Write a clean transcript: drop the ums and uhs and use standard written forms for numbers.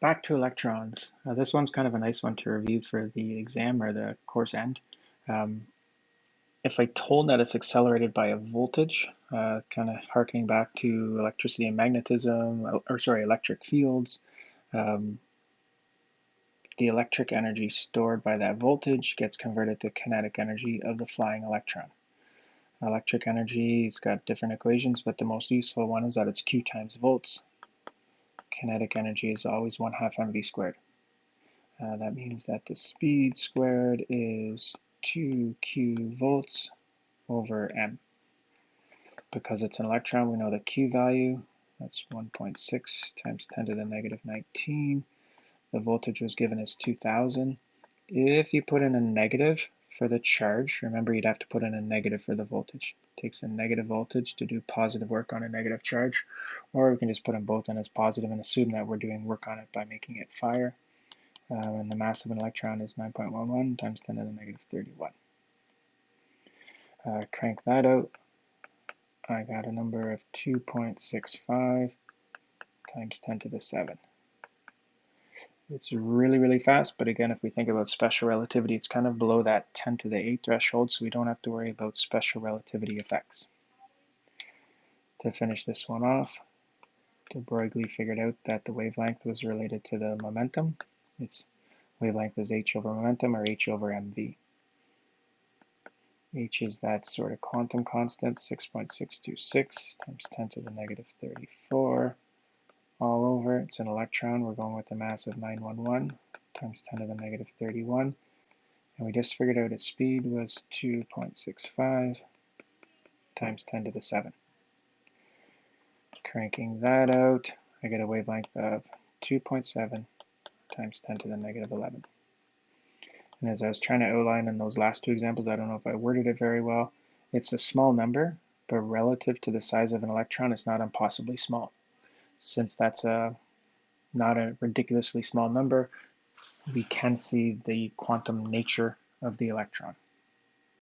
Back to electrons. This one's kind of a nice one to review for the exam or the course end. Um, if I told that it's accelerated by a voltage, kind of harkening back to electricity and magnetism, electric fields, um, the electric energy stored by that voltage gets converted to kinetic energy of the flying electron. Electric energy has got different equations, but the most useful one is that it's Q times volts. Kinetic energy is always 1/2 mv squared. That means that the speed squared is 2q volts over m. Because it's an electron, we know the q value, that's 1.6 times 10 to the negative 19. The voltage was given as 2000. If you put in a negative for the charge, remember you'd have to put in a negative for the voltage. It takes a negative voltage to do positive work on a negative charge, or we can just put them both in as positive and assume that we're doing work on it by making it fire. And the mass of an electron is 9.11 times 10 to the negative 31. Crank that out. I got a number of 2.65 times 10 to the 7. It's really, really fast, but again, if we think about special relativity, it's kind of below that 10 to the 8 threshold, so we don't have to worry about special relativity effects. To finish this one off, de Broglie figured out that the wavelength was related to the momentum. Its wavelength is h over momentum, or h over mv. H is that sort of quantum constant, 6.626 times 10 to the negative 34. All over, it's an electron. We're going with a mass of 911 times 10 to the negative 31. And we just figured out its speed was 2.65 times 10 to the 7. Cranking that out, I get a wavelength of 2.7 times 10 to the negative 11. And as I was trying to outline in those last two examples, I don't know if I worded it very well. It's a small number, but relative to the size of an electron, it's not impossibly small. Since that's not a ridiculously small number, we can see the quantum nature of the electron.